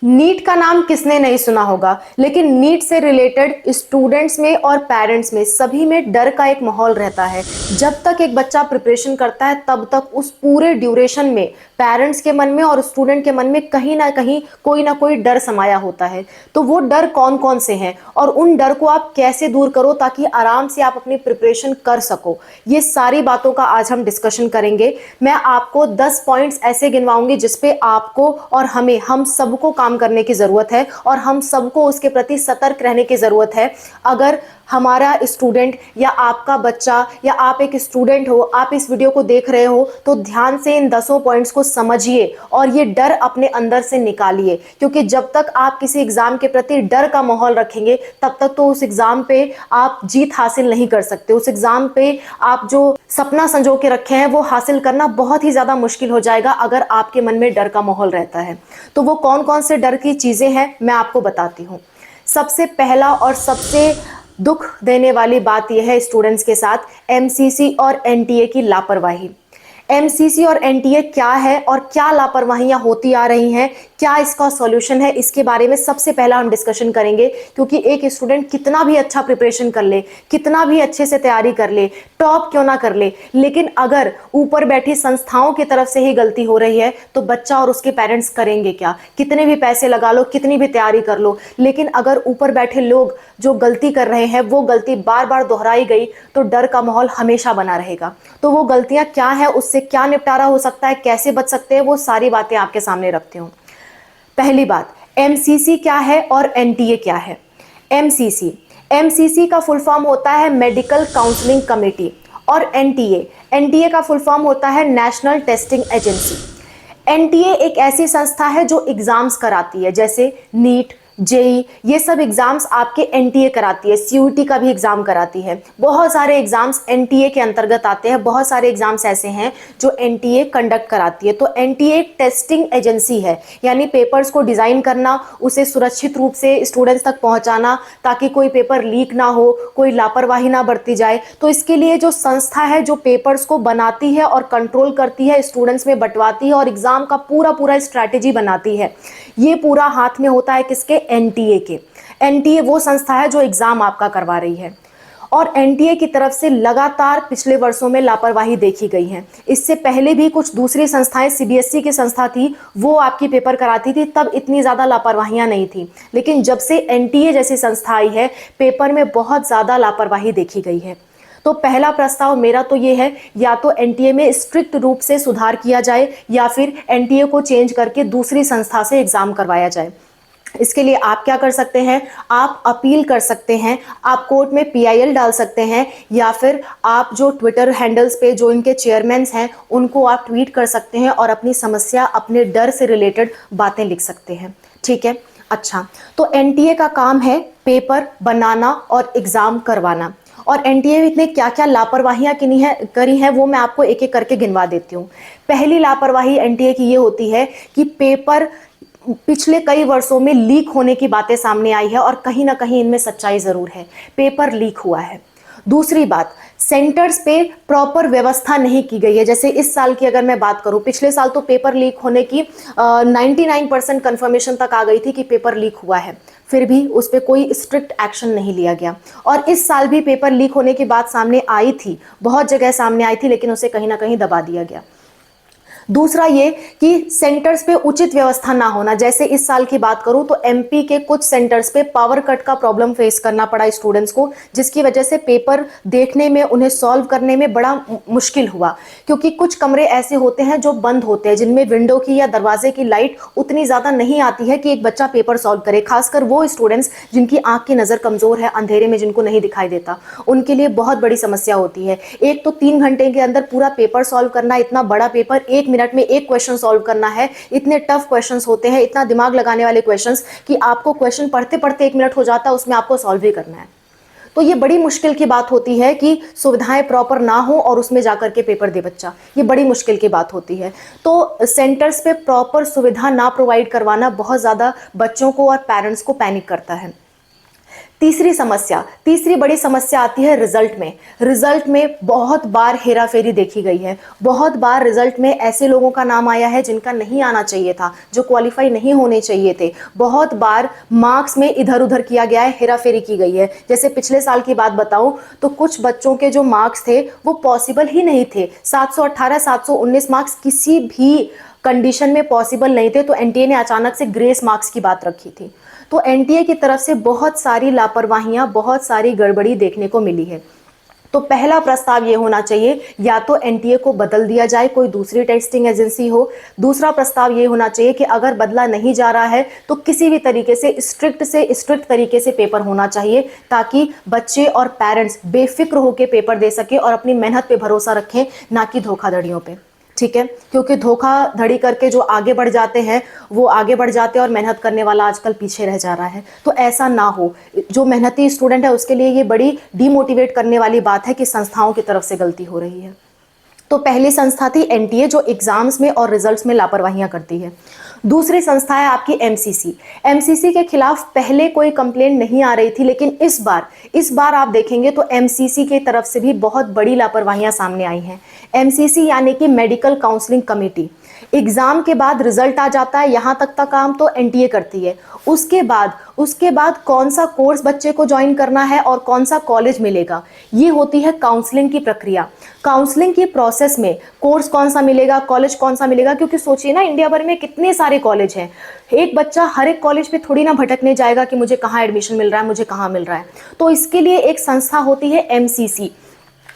NEET का नाम किसने नहीं सुना होगा, लेकिन नीट से रिलेटेड स्टूडेंट्स में और पेरेंट्स में सभी में डर का एक माहौल रहता है। जब तक एक बच्चा प्रिपरेशन करता है तब तक उस पूरे ड्यूरेशन में पेरेंट्स के मन में और स्टूडेंट के मन में कहीं ना कोई डर समाया होता है। तो वो डर कौन कौन से हैं और उन डर को आप कैसे दूर करो ताकि आराम से आप अपनी प्रिपरेशन कर सको, ये सारी बातों का आज हम डिस्कशन करेंगे। मैं आपको 10 पॉइंट्स ऐसे गिनवाऊंगी जिसपे आपको और हम सबको काम करने की जरूरत है और हम सबको उसके प्रति सतर्क रहने की जरूरत है। अगर हमारा स्टूडेंट या आपका बच्चा या आप एक स्टूडेंट हो, आप इस वीडियो को देख रहे हो तो ध्यान से इन 10 पॉइंट्स को समझिए और ये डर अपने अंदर से निकालिए, क्योंकि जब तक आप किसी एग्जाम के प्रति डर का माहौल रखेंगे तब तक तो उस एग्जाम पे आप जीत हासिल नहीं कर सकते। उस एग्जाम पे आप जो सपना संजो के रखे हैं वो हासिल करना बहुत ही ज्यादा मुश्किल हो जाएगा अगर आपके मन में डर का माहौल रहता है। तो वो कौन कौन से डर की चीजें हैं मैं आपको बताती हूँ। सबसे पहला और सबसे दुख देने वाली बात यह है स्टूडेंट्स के साथ एमसीसी और एनटीए की लापरवाही। एमसीसी और एनटीए क्या है और क्या लापरवाहियां होती आ रही हैं, क्या इसका सॉल्यूशन है, इसके बारे में सबसे पहला हम डिस्कशन करेंगे। क्योंकि एक स्टूडेंट कितना भी अच्छा प्रिपरेशन कर ले, कितना भी अच्छे से तैयारी कर ले, टॉप क्यों ना कर ले, लेकिन अगर ऊपर बैठी संस्थाओं की तरफ से ही गलती हो रही है तो बच्चा और उसके पेरेंट्स करेंगे क्या। कितने भी पैसे लगा लो, कितनी भी तैयारी कर लो, लेकिन अगर ऊपर बैठे लोग जो गलती कर रहे हैं वो गलती बार बार दोहराई गई तो डर का माहौल हमेशा बना रहेगा। तो वो गलतियां क्या है, उससे क्या निपटारा हो सकता है, कैसे बच सकते हैं, वो सारी बातें आपके सामने रखती हूं। पहली बात, एमसीसी क्या है और एनटीए क्या है। एमसीसी का फुल फॉर्म होता है मेडिकल काउंसलिंग कमेटी और एनटीए का फुल फॉर्म होता है नेशनल टेस्टिंग एजेंसी। एनटीए एक ऐसी संस्था है जो एग्जाम्स कराती है, जैसे नीट, जेई, ये सब एग्जाम्स आपके एनटीए कराती है। सीयूईटी का भी एग्जाम कराती है। बहुत सारे एग्जाम्स एनटीए के अंतर्गत आते हैं। बहुत सारे एग्जाम्स ऐसे हैं जो एनटीए कंडक्ट कराती है। तो एनटीए एक टेस्टिंग एजेंसी है, यानी पेपर्स को डिजाइन करना, उसे सुरक्षित रूप से स्टूडेंट्स तक पहुंचाना ताकि कोई पेपर लीक ना हो, कोई लापरवाही ना बरती जाए। तो इसके लिए जो संस्था है जो पेपर्स को बनाती है और कंट्रोल करती है, स्टूडेंट्स में बंटवाती है और एग्जाम का पूरा स्ट्रैटेजी बनाती है, ये पूरा हाथ में होता है किसके, एनटीए के। एनटीए वो संस्था है जो एग्जाम आपका करवा रही है और एनटीए की तरफ से लगातार पिछले वर्षों में लापरवाही देखी गई है। इससे पहले भी कुछ दूसरी संस्थाएं, सीबीएसई की संस्था थी, वो आपकी पेपर कराती थी, तब इतनी ज्यादा लापरवाहियां नहीं थी। लेकिन जब से एनटीए जैसी संस्था आई है पेपर में बहुत ज्यादा लापरवाही देखी गई है। तो पहला प्रस्ताव मेरा तो ये है, या तो एनटीए में स्ट्रिक्ट रूप से सुधार किया जाए या फिर एनटीए को चेंज करके दूसरी संस्था से एग्जाम करवाया जाए। इसके लिए आप क्या कर सकते हैं, आप अपील कर सकते हैं, आप कोर्ट में पीआईएल डाल सकते हैं, या फिर आप जो ट्विटर हैंडल्स पे जो इनके चेयरमैन हैं उनको आप ट्वीट कर सकते हैं और अपनी समस्या, अपने डर से रिलेटेड बातें लिख सकते हैं। ठीक है, अच्छा, तो एनटीए का काम है पेपर बनाना और एग्जाम करवाना। और एनटीए ने क्या क्या लापरवाहियां करी हैं वो मैं आपको एक एक करके गिनवा देती हूँ। पहली लापरवाही एनटीए की ये होती है कि पेपर पिछले कई वर्षों में लीक होने की बातें सामने आई है और कहीं ना कहीं इनमें सच्चाई जरूर है, पेपर लीक हुआ है। दूसरी बात, सेंटर्स पे प्रॉपर व्यवस्था नहीं की गई है। जैसे इस साल की अगर मैं बात करूं, पिछले साल तो पेपर लीक होने की 99% कंफर्मेशन तक आ गई थी कि पेपर लीक हुआ है, फिर भी उस पर कोई स्ट्रिक्ट एक्शन नहीं लिया गया। और इस साल भी पेपर लीक होने की बात सामने आई थी, बहुत जगह सामने आई थी, लेकिन उसे कहीं ना कहीं दबा दिया गया। दूसरा ये कि सेंटर्स पे उचित व्यवस्था ना होना। जैसे इस साल की बात करूं तो एमपी के कुछ सेंटर्स पे पावर कट का प्रॉब्लम फेस करना पड़ा स्टूडेंट्स को, जिसकी वजह से पेपर देखने में, उन्हें सॉल्व करने में बड़ा मुश्किल हुआ। क्योंकि कुछ कमरे ऐसे होते हैं जो बंद होते हैं, जिनमें विंडो की या दरवाजे की लाइट उतनी ज्यादा नहीं आती है कि एक बच्चा पेपर सॉल्व करे। खासकर वो स्टूडेंट्स जिनकी आंख की नजर कमजोर है, अंधेरे में जिनको नहीं दिखाई देता, उनके लिए बहुत बड़ी समस्या होती है। एक तो 3 घंटे के अंदर पूरा पेपर सॉल्व करना, इतना बड़ा पेपर 1 मिनट में एक क्वेश्चन सॉल्व करना है, इतने टफ क्वेश्चंस होते हैं, इतना दिमाग लगाने वाले क्वेश्चंस कि आपको क्वेश्चन पढ़ते पढ़ते 1 मिनट हो जाता है, उसमें आपको सॉल्व भी करना है। तो ये बड़ी मुश्किल की बात होती है कि सुविधाएं प्रॉपर ना हो और उसमें जाकर के पेपर दे बच्चा, ये बड़ी मुश्किल की बात होती है। तो सेंटर्स पे प्रॉपर सुविधा ना प्रोवाइड करवाना बहुत ज़्यादा बच्चों को और पेरेंट्स को पैनिक करता है। तीसरी बड़ी समस्या आती है रिजल्ट में बहुत बार हेराफेरी देखी गई है। बहुत बार रिजल्ट में ऐसे लोगों का नाम आया है जिनका नहीं आना चाहिए था, जो क्वालिफाई नहीं होने चाहिए थे। बहुत बार मार्क्स में इधर उधर किया गया है, हेराफेरी की गई है। जैसे पिछले साल की बात बताऊं तो कुछ बच्चों के जो मार्क्स थे वो पॉसिबल ही नहीं थे। 718 719 मार्क्स किसी भी कंडीशन में पॉसिबल नहीं थे, तो एनटीए ने अचानक से ग्रेस मार्क्स की बात रखी थी। तो एनटीए की तरफ से बहुत सारी लापरवाहियां, बहुत सारी गड़बड़ी देखने को मिली है। तो पहला प्रस्ताव ये होना चाहिए, या तो एनटीए को बदल दिया जाए, कोई दूसरी टेस्टिंग एजेंसी हो। दूसरा प्रस्ताव ये होना चाहिए कि अगर बदला नहीं जा रहा है तो किसी भी तरीके से स्ट्रिक्ट तरीके से पेपर होना चाहिए, ताकि बच्चे और पेरेंट्स बेफिक्र होकर पेपर दे सके और अपनी मेहनत पे भरोसा रखें, ना कि धोखाधड़ियों पे। ठीक है, क्योंकि धोखाधड़ी करके जो आगे बढ़ जाते हैं वो आगे बढ़ जाते हैं और मेहनत करने वाला आजकल पीछे रह जा रहा है। तो ऐसा ना हो। जो मेहनती स्टूडेंट है उसके लिए ये बड़ी डीमोटिवेट करने वाली बात है कि संस्थाओं की तरफ से गलती हो रही है। तो पहली संस्था थी एनटीए, जो एग्जाम्स में और रिजल्ट्स में लापरवाहियां करती है। दूसरी संस्था है आपकी एमसीसी। एमसीसी के खिलाफ पहले कोई कंप्लेंट नहीं आ रही थी, लेकिन इस बार आप देखेंगे तो एमसीसी की तरफ से भी बहुत बड़ी लापरवाहियां सामने आई हैं। एमसीसी यानी कि मेडिकल काउंसलिंग कमेटी। एग्जाम के बाद रिजल्ट आ जाता है, यहां तक का काम तो एनटीए करती है। उसके बाद कौन सा कोर्स बच्चे को ज्वाइन करना है और कौन सा कॉलेज मिलेगा, ये होती है काउंसलिंग की प्रक्रिया। काउंसलिंग की प्रोसेस में कोर्स कौन सा मिलेगा, कॉलेज कौन सा मिलेगा, क्योंकि सोचिए ना, इंडिया भर में कितने सारे कॉलेज हैं। एक बच्चा हर एक कॉलेज पे थोड़ी ना भटकने जाएगा कि मुझे कहाँ एडमिशन मिल रहा है, मुझे कहाँ मिल रहा है। तो इसके लिए एक संस्था होती है एमसीसी,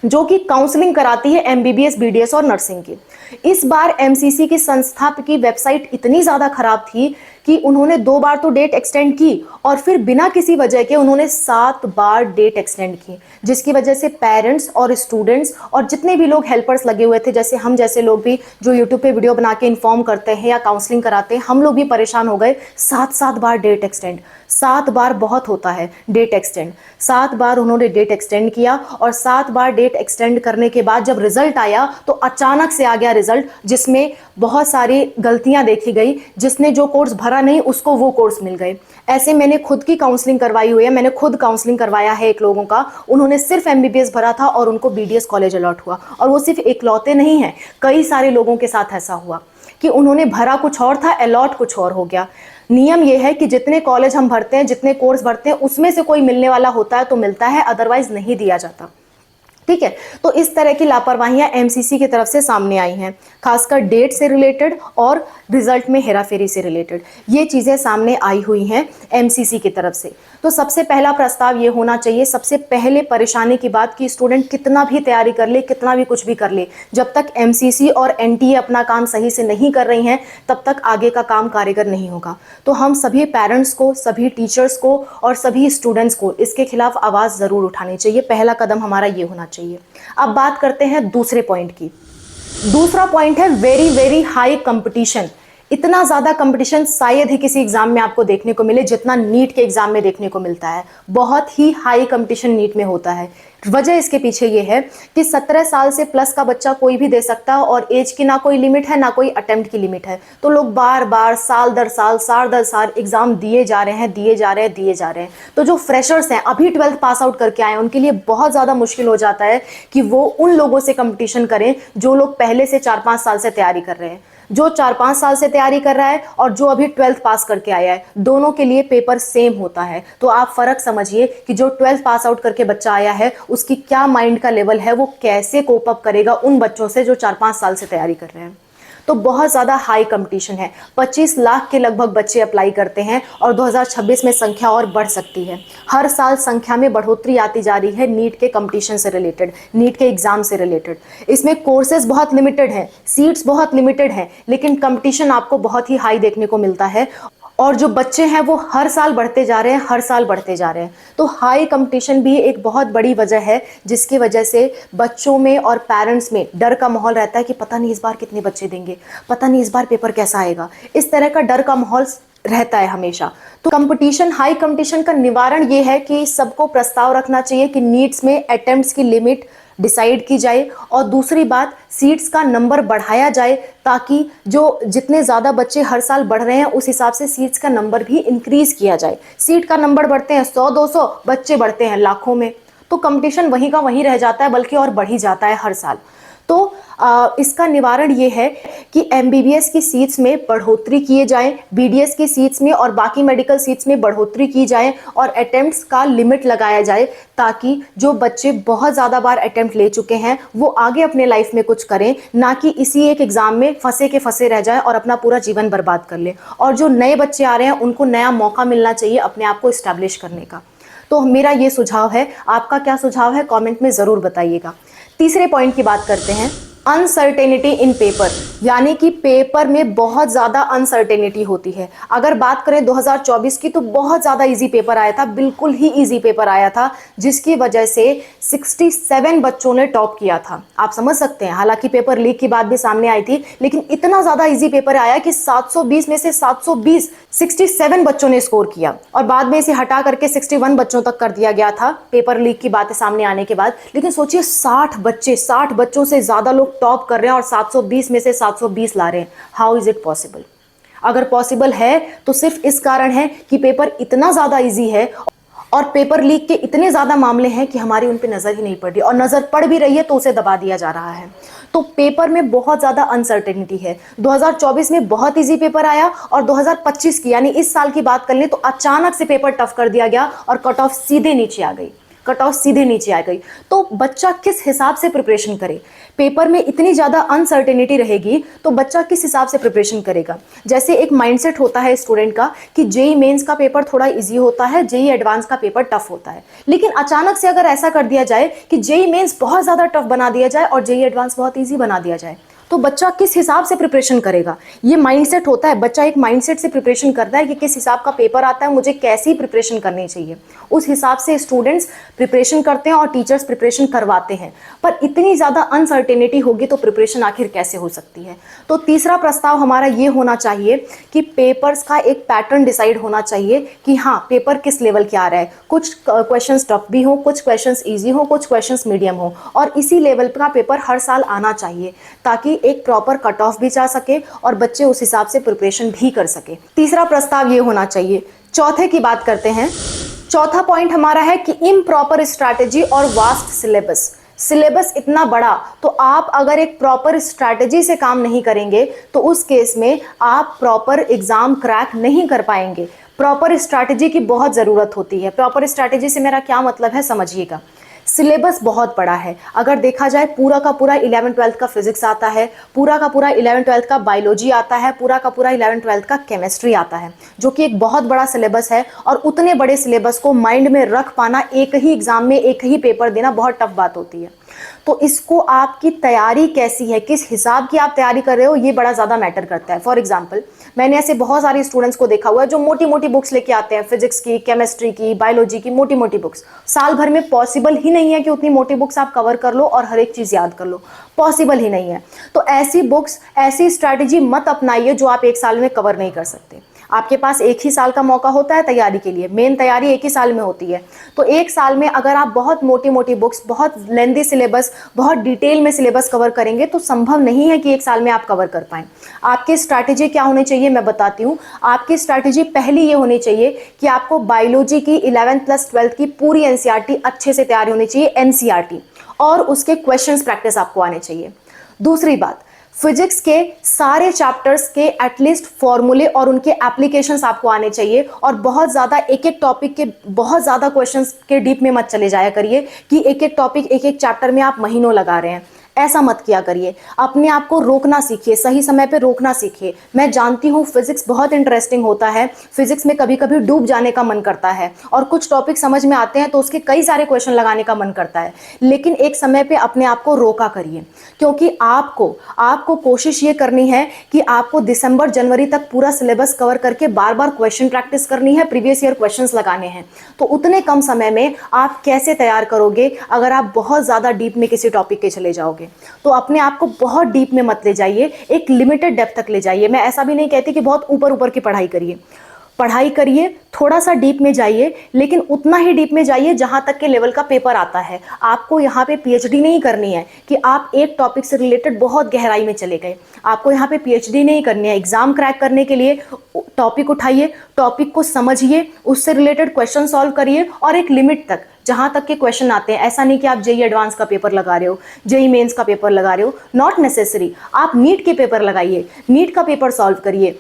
जो कि काउंसलिंग कराती है एमबीबीएस, बीडीएस और नर्सिंग की। इस बार एमसीसी की संस्था की वेबसाइट इतनी ज़्यादा खराब थी कि उन्होंने 2 बार तो डेट एक्सटेंड की और फिर बिना किसी वजह के उन्होंने 7 बार डेट एक्सटेंड की, जिसकी वजह से पेरेंट्स और स्टूडेंट्स और जितने भी लोग हेल्पर्स लगे हुए थे, जैसे हम जैसे लोग भी जो यूट्यूब पे वीडियो बना के इन्फॉर्म करते हैं या काउंसलिंग कराते हैं, हम लोग भी परेशान हो गए। 7 बार डेट एक्सटेंड, 7 बार बहुत होता है डेट एक्सटेंड। 7 बार उन्होंने डेट एक्सटेंड किया और 7 बार डेट एक्सटेंड करने के बाद जब रिजल्ट आया तो अचानक से आ गया रिजल्ट, जिसमें बहुत सारी गलतियां देखी गई। जिसने जो कोर्स भरा नहीं उसको वो कोर्स मिल गए। ऐसे मैंने खुद की काउंसलिंग करवाई हुई है, मैंने खुद काउंसलिंग करवाया है एक लोगों का। उन्होंने सिर्फ एमबीबीएस भरा था और उनको बीडीएस कॉलेज अलॉट हुआ। और वो सिर्फ इकलौते नहीं हैं, कई सारे लोगों के साथ ऐसा हुआ कि उन्होंने भरा कुछ और था, अलॉट कुछ और हो गया। नियम यह है कि जितने कॉलेज हम भरते हैं, जितने कोर्स भरते हैं, उसमें से कोई मिलने वाला होता है तो मिलता है, अदरवाइज नहीं दिया जाता। ठीक है, तो इस तरह की लापरवाहियां एमसीसी की तरफ से सामने आई हैं, खासकर डेट से रिलेटेड और रिजल्ट में हेराफेरी से रिलेटेड। ये चीज़ें सामने आई हुई हैं एमसीसी की तरफ से। तो सबसे पहला प्रस्ताव ये होना चाहिए, सबसे पहले परेशानी की बात कि स्टूडेंट कितना भी तैयारी कर ले, कितना भी कुछ भी कर ले, जब तक एमसीसी और एनटीए अपना काम सही से नहीं कर रही हैं तब तक आगे का काम कारगर नहीं होगा। तो हम सभी पेरेंट्स को, सभी टीचर्स को और सभी स्टूडेंट्स को इसके खिलाफ आवाज़ ज़रूर उठानी चाहिए। पहला कदम हमारा ये होना चाहिए। अब बात करते हैं दूसरे पॉइंट की। दूसरा पॉइंट है वेरी वेरी हाई कंपटीशन। इतना ज़्यादा कंपटीशन शायद ही किसी एग्जाम में आपको देखने को मिले जितना नीट के एग्जाम में देखने को मिलता है। बहुत ही हाई कंपटीशन नीट में होता है। वजह इसके पीछे ये है कि 17 साल से प्लस का बच्चा कोई भी दे सकता है और एज की ना कोई लिमिट है, ना कोई अटेम्प्ट की लिमिट है। तो लोग बार बार, साल दर साल एग्जाम दिए जा रहे हैं। तो जो फ्रेशर्स हैं, अभी 12th पास आउट करके आए हैं, उनके लिए बहुत ज़्यादा मुश्किल हो जाता है कि वो उन लोगों से कंपटीशन करें जो लोग पहले से 4-5 साल से तैयारी कर रहे हैं। जो 4-5 साल से तैयारी कर रहा है और जो अभी 12th पास करके आया है, दोनों के लिए पेपर सेम होता है। तो आप फर्क समझिए कि जो 12th पास आउट करके बच्चा आया है उसकी क्या माइंड का लेवल है, वो कैसे कोप अप करेगा उन बच्चों से जो 4-5 साल से तैयारी कर रहे हैं। तो बहुत ज़्यादा हाई कंपटीशन है। 25 लाख के लगभग बच्चे अप्लाई करते हैं और 2026 में संख्या और बढ़ सकती है। हर साल संख्या में बढ़ोतरी आती जा रही है नीट के कंपटीशन से रिलेटेड, नीट के एग्जाम से रिलेटेड। इसमें कोर्सेज बहुत लिमिटेड हैं, सीट्स बहुत लिमिटेड हैं, लेकिन कंपटीशन आपको बहुत ही हाई देखने को मिलता है। और जो बच्चे हैं वो हर साल बढ़ते जा रहे हैं। तो हाई कंपटीशन भी एक बहुत बड़ी वजह है जिसकी वजह से बच्चों में और पेरेंट्स में डर का माहौल रहता है कि पता नहीं इस बार कितने बच्चे देंगे, पता नहीं इस बार पेपर कैसा आएगा। इस तरह का डर का माहौल रहता है हमेशा। तो कंपटीशन, हाई कंपटीशन का निवारण ये है कि सबको प्रस्ताव रखना चाहिए कि नीट्स में अटेम्प्ट्स की लिमिट डिसाइड की जाए, और दूसरी बात सीट्स का नंबर बढ़ाया जाए ताकि जो जितने ज़्यादा बच्चे हर साल बढ़ रहे हैं उस हिसाब से सीट्स का नंबर भी इंक्रीज़ किया जाए। सीट का नंबर बढ़ते हैं 100-200, बच्चे बढ़ते हैं लाखों में, तो कंपटीशन वहीं का वहीं रह जाता है, बल्कि और बढ़ ही जाता है हर साल। तो इसका निवारण ये है कि एमबीबीएस की सीट्स में बढ़ोतरी किए जाएं, बीडीएस की सीट्स में और बाकी मेडिकल सीट्स में बढ़ोतरी की जाए, और अटेम्प्ट्स का लिमिट लगाया जाए ताकि जो बच्चे बहुत ज़्यादा बार अटेम्प्ट ले चुके हैं वो आगे अपने लाइफ में कुछ करें, ना कि इसी एक एग्ज़ाम में फंसे के फंसे रह जाए और अपना पूरा जीवन बर्बाद कर लें। और जो नए बच्चे आ रहे हैं उनको नया मौका मिलना चाहिए अपने आप को इस्टेब्लिश करने का। तो मेरा ये सुझाव है, आपका क्या सुझाव है कमेंट में ज़रूर बताइएगा। तीसरे पॉइंट की बात करते हैं, अनसर्टेनिटी इन पेपर, यानी कि पेपर में बहुत ज़्यादा अनसर्टेनिटी होती है। अगर बात करें 2024 की तो बहुत ज़्यादा इजी पेपर आया था, बिल्कुल ही इजी पेपर आया था, जिसकी वजह से 67 बच्चों ने टॉप किया था। आप समझ सकते हैं, हालांकि पेपर लीक की बात भी सामने आई थी, लेकिन इतना ज़्यादा इजी पेपर आया कि 720 में से 720 67 बच्चों ने स्कोर किया, और बाद में इसे हटा करके 61 बच्चों तक कर दिया गया था पेपर लीक की बातें सामने आने के बाद। लेकिन सोचिए 60 बच्चों से ज़्यादा लोग टॉप कर रहे हैं और 720 में से 720 ला रहे हैं। How is it possible? अगर पॉसिबल है तो सिर्फ इस कारण है कि पेपर इतना ज़्यादा इजी है और पेपर लीक के इतने ज़्यादा मामले हैं कि हमारी उन पे नज़र ही नहीं पड़ रही, और नज़र पड़ भी रही है तो उसे दबा दिया जा रहा है। तो पेपर में बहुत ज़्यादा अनसर्टेनिटी है। 2024 में बहुत इजी पेपर आया, और 2025 की यानी इस साल की बात कर लें तो अचानक से पेपर टफ कर दिया गया और कट ऑफ सीधे नीचे आ गई, तो बच्चा किस हिसाब से प्रिपरेशन करे? पेपर में इतनी ज़्यादा अनसर्टेनिटी रहेगी तो बच्चा किस हिसाब से प्रिपरेशन करेगा? जैसे एक माइंडसेट होता है स्टूडेंट का कि जेई मेंस का पेपर थोड़ा इजी होता है, जेई एडवांस का पेपर टफ होता है, लेकिन अचानक से अगर ऐसा कर दिया जाए कि जेई मेंस बहुत ज़्यादा टफ बना दिया जाए और जेई एडवांस बहुत ईजी बना दिया जाए, तो बच्चा किस हिसाब से प्रिपरेशन करेगा? ये माइंडसेट होता है, बच्चा एक माइंडसेट से प्रिपरेशन करता है कि किस हिसाब का पेपर आता है, मुझे कैसी प्रिपरेशन करनी चाहिए। उस हिसाब से स्टूडेंट्स प्रिपरेशन करते हैं और टीचर्स प्रिपरेशन करवाते हैं। पर इतनी ज़्यादा अनसर्टेनिटी होगी तो प्रिपरेशन आखिर कैसे हो सकती है? तो तीसरा प्रस्ताव हमारा ये होना चाहिए कि पेपर्स का एक पैटर्न डिसाइड होना चाहिए कि हाँ, पेपर किस लेवल के आ रहा है। कुछ क्वेश्चंस टफ भी हो, कुछ क्वेश्चंस ईजी हो, कुछ क्वेश्चंस मीडियम हो, और इसी लेवल का पेपर हर साल आना चाहिए ताकि एक प्रॉपर कट ऑफ भी जा सके और बच्चे उस हिसाब से प्रिपरेशन भी कर सके। तीसरा प्रस्ताव ये होना चाहिए। चौथे की बात करते हैं। चौथा पॉइंट हमारा है कि इम्प्रॉपर स्ट्रैटेजी और वास्ट सिलेबस इतना बड़ा, तो आप अगर एक प्रॉपर स्ट्रैटेजी से काम नहीं करेंगे तो उस केस में आप प्रॉपर एग्जाम क्रैक नहीं कर पाएंगे। प्रॉपर स्ट्रैटेजी की बहुत ज़रूरत होती है। प्रॉपर स्ट्रैटेजी से मेरा क्या मतलब है, समझिएगा। सिलेबस बहुत बड़ा है। अगर देखा जाए पूरा का पूरा 11th-12th का फिजिक्स आता है, पूरा का पूरा 11th-12th का बायोलॉजी आता है, पूरा का पूरा 11th-12th का केमिस्ट्री आता है, जो कि एक बहुत बड़ा सिलेबस है। और उतने बड़े सिलेबस को माइंड में रख पाना, एक ही एग्जाम में एक ही पेपर देना बहुत टफ बात होती है। तो इसको आपकी तैयारी कैसी है, किस हिसाब की आप तैयारी कर रहे हो, ये बड़ा ज़्यादा मैटर करता है। फॉर एग्जाम्पल, मैंने ऐसे बहुत सारे स्टूडेंट्स को देखा हुआ है जो मोटी मोटी बुक्स लेके आते हैं, फिजिक्स की, केमिस्ट्री की, बायोलॉजी की, मोटी मोटी बुक्स। साल भर में पॉसिबल ही नहीं है कि उतनी मोटी बुक्स आप कवर कर लो और हर एक चीज़ याद कर लो, पॉसिबल ही नहीं है। तो ऐसी बुक्स, ऐसी स्ट्रैटेजी मत अपनाइए जो आप एक साल में कवर नहीं कर सकते। आपके पास एक ही साल का मौका होता है तैयारी के लिए, मेन तैयारी एक ही साल में होती है। तो एक साल में अगर आप बहुत मोटी मोटी बुक्स, बहुत लेंदी सिलेबस, बहुत डिटेल में सिलेबस कवर करेंगे तो संभव नहीं है कि एक साल में आप कवर कर पाएं। आपकी स्ट्रैटेजी क्या होनी चाहिए, मैं बताती हूँ। आपकी स्ट्रैटेजी पहली ये होनी चाहिए कि आपको बायोलॉजी की 11th+12th की पूरी एनसीईआरटी अच्छे से तैयारी होनी चाहिए, एनसीईआरटी, और उसके क्वेश्चंस प्रैक्टिस आपको आने चाहिए। दूसरी बात, फिजिक्स के सारे चैप्टर्स के एटलीस्ट फॉर्मूले और उनके एप्लीकेशंस आपको आने चाहिए, और बहुत ज़्यादा एक एक टॉपिक के बहुत ज़्यादा क्वेश्चंस के डीप में मत चले जाया करिए कि एक एक टॉपिक, एक एक चैप्टर में आप महीनों लगा रहे हैं। ऐसा मत किया करिए। अपने आप को रोकना सीखिए, सही समय पे रोकना सीखिए। मैं जानती हूँ फिजिक्स बहुत इंटरेस्टिंग होता है, फिजिक्स में कभी कभी डूब जाने का मन करता है, और कुछ टॉपिक समझ में आते हैं तो उसके कई सारे क्वेश्चन लगाने का मन करता है, लेकिन एक समय पे अपने आप को रोका करिए, क्योंकि आपको कोशिश ये करनी है कि आपको दिसंबर जनवरी तक पूरा सिलेबस कवर करके बार बार क्वेश्चन प्रैक्टिस करनी है, प्रीवियस ईयर क्वेश्चंस लगाने हैं। तो उतने कम समय में आप कैसे तैयार करोगे अगर आप बहुत ज़्यादा डीप में किसी टॉपिक के चले जाओगे? तो अपने आप को बहुत डीप में मत ले जाइए, एक लिमिटेड डेप्थ तक ले जाइए। मैं ऐसा भी नहीं कहती कि बहुत ऊपर ऊपर की पढ़ाई करिए। पढ़ाई करिए, थोड़ा सा डीप में जाइए, लेकिन उतना ही डीप में जाइए जहां तक के लेवल का पेपर आता है। आपको यहाँ पे पीएचडी नहीं करनी है कि आप एक टॉपिक से रिलेटेड बहुत गहराई में चले गए। आपको यहाँ पे पीएचडी नहीं करनी है। एग्जाम क्रैक करने के लिए टॉपिक उठाइए, टॉपिक को समझिए, उससे रिलेटेड क्वेश्चन सॉल्व करिए और एक लिमिट तक जहां तक के क्वेश्चन आते हैं। ऐसा नहीं कि आप जेई एडवांस का पेपर लगा रहे हो, जेई मेंस का पेपर लगा रहे हो, नॉट नेसेसरी। आप नीट के पेपर लगाइए, नीट का पेपर सॉल्व करिए,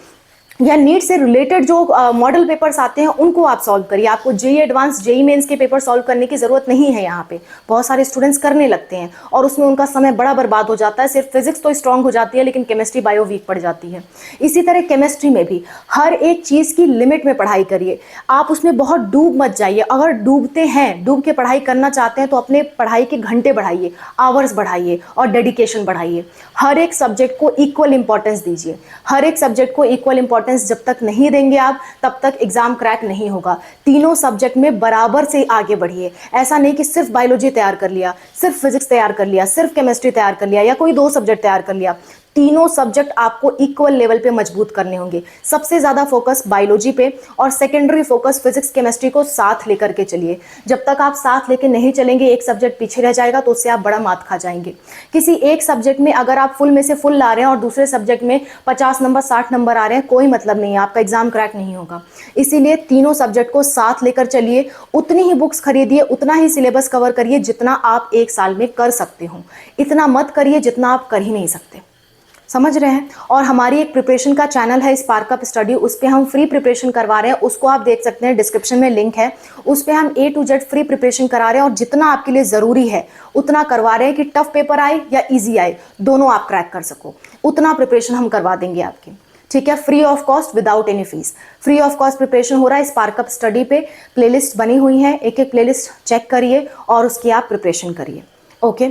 या नीट से रिलेटेड जो मॉडल पेपर्स आते हैं उनको आप सॉल्व करिए। आपको जेई एडवांस, जेई मेंस के पेपर सॉल्व करने की ज़रूरत नहीं है। यहाँ पे बहुत सारे स्टूडेंट्स करने लगते हैं और उसमें उनका समय बड़ा बर्बाद हो जाता है। सिर्फ फिजिक्स तो स्ट्रांग हो जाती है, लेकिन केमिस्ट्री बायो वीक पड़ जाती है। इसी तरह केमिस्ट्री में भी हर एक चीज़ की लिमिट में पढ़ाई करिए। आप उसमें बहुत डूब मत जाइए। अगर डूबते हैं, डूब के पढ़ाई करना चाहते हैं, तो अपने पढ़ाई के घंटे बढ़ाइए, आवर्स बढ़ाइए और डेडिकेशन बढ़ाइए। हर एक सब्जेक्ट को इक्वल इंपॉर्टेंस दीजिए। हर एक सब्जेक्ट को इक्वल इंपॉर्टेंस जब तक नहीं देंगे आप, तब तक एग्जाम क्रैक नहीं होगा। तीनों सब्जेक्ट में बराबर से आगे बढ़िए। ऐसा नहीं कि सिर्फ बायोलॉजी तैयार कर लिया, सिर्फ फिजिक्स तैयार कर लिया, सिर्फ केमिस्ट्री तैयार कर लिया, या कोई 2 सब्जेक्ट तैयार कर लिया। तीनों सब्जेक्ट आपको इक्वल लेवल पे मजबूत करने होंगे। सबसे ज्यादा फोकस बायोलॉजी पे और सेकेंडरी फोकस फिजिक्स केमिस्ट्री को साथ लेकर के चलिए। जब तक आप साथ लेके नहीं चलेंगे, एक सब्जेक्ट पीछे रह जाएगा, तो उससे आप बड़ा मात खा जाएंगे। किसी एक सब्जेक्ट में अगर आप फुल में से फुल ला रहे हैं और दूसरे सब्जेक्ट में 50 नंबर 60 नंबर आ रहे हैं, कोई मतलब नहीं है, आपका एग्जाम क्रैक नहीं होगा। इसीलिए तीनों सब्जेक्ट को साथ लेकर चलिए। उतनी ही बुक्स खरीदिए, उतना ही सिलेबस कवर करिए जितना आप एक साल में कर सकते हो। इतना मत करिए जितना आप कर ही नहीं सकते। समझ रहे हैं? और हमारी एक प्रिपरेशन का चैनल है स्पार्क अप स्टडी, उस पर हम फ्री प्रिपरेशन करवा रहे हैं। उसको आप देख सकते हैं, डिस्क्रिप्शन में लिंक है। उस पर हम A to Z free preparation करा रहे हैं और जितना आपके लिए ज़रूरी है उतना करवा रहे हैं कि टफ पेपर आए या ईजी आए, दोनों आप क्रैक कर सको। उतना प्रिपरेशन हम करवा देंगे आपकी, ठीक है, free of cost, without any fees. Free of cost preparation हो रहा है स्पार्क अप स्टडी पे। प्लेलिस्ट बनी हुई है, एक एक प्लेलिस्ट चेक करिए और उसकी आप प्रिपरेशन करिए। ओके,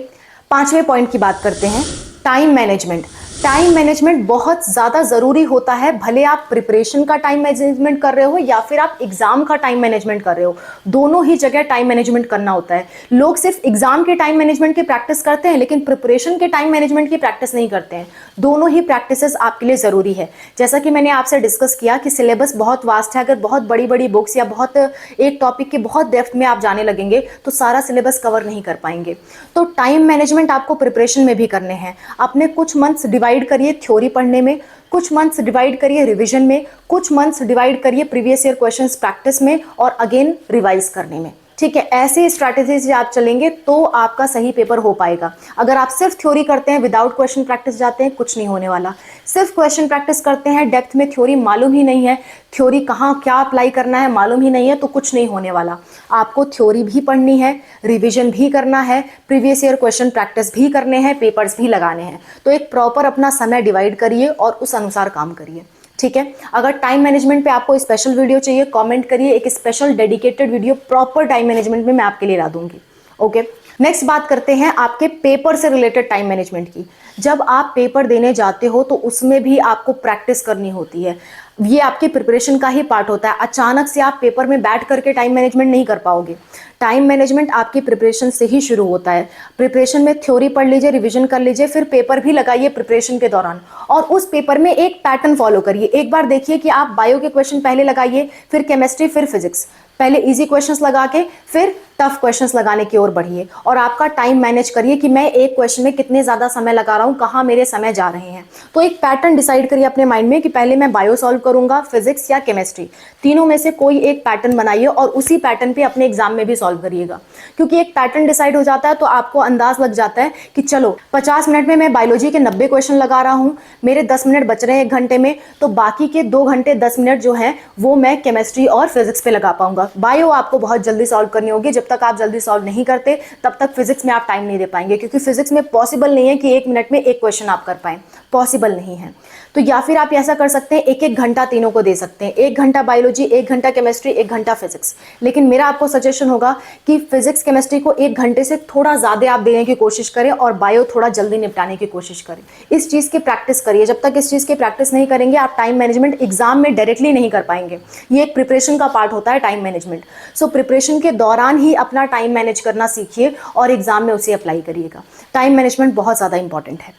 5वें पॉइंट की बात करते हैं, टाइम मैनेजमेंट। टाइम मैनेजमेंट बहुत ज़्यादा ज़रूरी होता है, भले आप प्रिपरेशन का टाइम मैनेजमेंट कर रहे हो या फिर आप एग्ज़ाम का टाइम मैनेजमेंट कर रहे हो। दोनों ही जगह टाइम मैनेजमेंट करना होता है। लोग सिर्फ एग्ज़ाम के टाइम मैनेजमेंट की प्रैक्टिस करते हैं, लेकिन प्रिपरेशन के टाइम मैनेजमेंट की प्रैक्टिस नहीं करते हैं। दोनों ही प्रैक्टिसेस आपके लिए ज़रूरी है। जैसा कि मैंने आपसे डिस्कस किया कि सिलेबस बहुत वास्ट है। अगर बहुत बड़ी बड़ी बुक्स या बहुत एक टॉपिक के बहुत डेप्थ में आप जाने लगेंगे तो सारा सिलेबस कवर नहीं कर पाएंगे। तो टाइम मैनेजमेंट आपको प्रिपरेशन में भी करने हैं। अपने कुछ मंथ्स डिवाइड करिए थ्योरी पढ़ने में, कुछ मंथ्स डिवाइड करिए रिवीजन में, कुछ मंथ्स डिवाइड करिए प्रीवियस ईयर क्वेश्चंस प्रैक्टिस में और अगेन रिवाइज करने में। ठीक है, ऐसे स्ट्रैटेजी से आप चलेंगे तो आपका सही पेपर हो पाएगा। अगर आप सिर्फ थ्योरी करते हैं, विदाउट क्वेश्चन प्रैक्टिस जाते हैं, कुछ नहीं होने वाला। सिर्फ क्वेश्चन प्रैक्टिस करते हैं, डेप्थ में थ्योरी मालूम ही नहीं है, थ्योरी कहाँ क्या अप्लाई करना है मालूम ही नहीं है, तो कुछ नहीं होने वाला। आपको थ्योरी भी पढ़नी है, रिविजन भी करना है, प्रीवियस ईयर क्वेश्चन प्रैक्टिस भी करने हैं, पेपर्स भी लगाने हैं। तो एक प्रॉपर अपना समय डिवाइड करिए और उस अनुसार काम करिए। ठीक है, अगर टाइम मैनेजमेंट पे आपको स्पेशल वीडियो चाहिए, कमेंट करिए, एक special dedicated video proper time management में मैं आपके लिए ला दूंगी। ओके, नेक्स्ट बात करते हैं आपके पेपर से रिलेटेड टाइम मैनेजमेंट की। जब आप पेपर देने जाते हो तो उसमें भी आपको प्रैक्टिस करनी होती है। ये आपके प्रिपरेशन का ही पार्ट होता है। अचानक से आप पेपर में बैठ करके टाइम मैनेजमेंट नहीं कर पाओगे। टाइम मैनेजमेंट आपकी प्रिपरेशन से ही शुरू होता है। प्रिपरेशन में थ्योरी पढ़ लीजिए, रिवीजन कर लीजिए, फिर पेपर भी लगाइए प्रिपरेशन के दौरान और उस पेपर में एक पैटर्न फॉलो करिए। एक बार देखिए कि आप बायो के क्वेश्चन पहले लगाइए, फिर केमिस्ट्री, फिर फिजिक्स, पहले इजी क्वेश्चंस लगा के फिर टफ क्वेश्चंस लगाने की ओर बढ़िए और आपका टाइम मैनेज करिए कि मैं एक क्वेश्चन में कितने ज़्यादा समय लगा रहा हूँ, कहाँ मेरे समय जा रहे हैं। तो एक पैटर्न डिसाइड करिए अपने माइंड में कि पहले मैं बायो सॉल्व करूंगा, फिजिक्स या केमिस्ट्री, तीनों में से कोई एक पैटर्न बनाइए और उसी पैटर्न पे अपने एग्जाम में भी सॉल्व करिएगा। क्योंकि एक पैटर्न डिसाइड हो जाता है तो आपको अंदाज लग जाता है कि चलो 50 मिनट में मैं बायोलॉजी के 90 क्वेश्चन लगा रहा हूँ, मेरे 10 मिनट बच रहे हैं 1 घंटे में, तो बाकी के 2 घंटे 10 मिनट जो है वो मैं केमिस्ट्री और फिजिक्स पे लगा पाऊंगा। बायो आपको बहुत जल्दी सॉल्व करनी होगी। जब तक आप जल्दी सॉल्व नहीं करते तब तक फिजिक्स में आप टाइम नहीं दे पाएंगे, क्योंकि फिजिक्स में पॉसिबल नहीं है कि 1 मिनट में एक क्वेश्चन आप कर पाएं, पॉसिबल नहीं है। तो या फिर आप ऐसा कर सकते हैं, 1-1 घंटा तीनों को दे सकते हैं, 1 घंटा बायोलॉजी, 1 घंटा केमिस्ट्री, 1 घंटा फिजिक्स। लेकिन मेरा आपको सजेशन होगा कि फिजिक्स केमिस्ट्री को 1 घंटे से थोड़ा ज़्यादा आप देने की कोशिश करें और बायो थोड़ा जल्दी निपटाने की कोशिश करें। इस चीज़ की प्रैक्टिस करिए। जब तक इस चीज़ की प्रैक्टिस नहीं करेंगे आप टाइम मैनेजमेंट एग्जाम में डायरेक्टली नहीं कर पाएंगे। ये एक प्रिपरेशन का पार्ट होता है टाइम मैनेजमेंट। सो प्रिपरेशन के दौरान ही अपना टाइम मैनेज करना सीखिए और एग्जाम में उसे अप्लाई करिएगा। टाइम मैनेजमेंट बहुत ज़्यादा इंपॉर्टेंट है।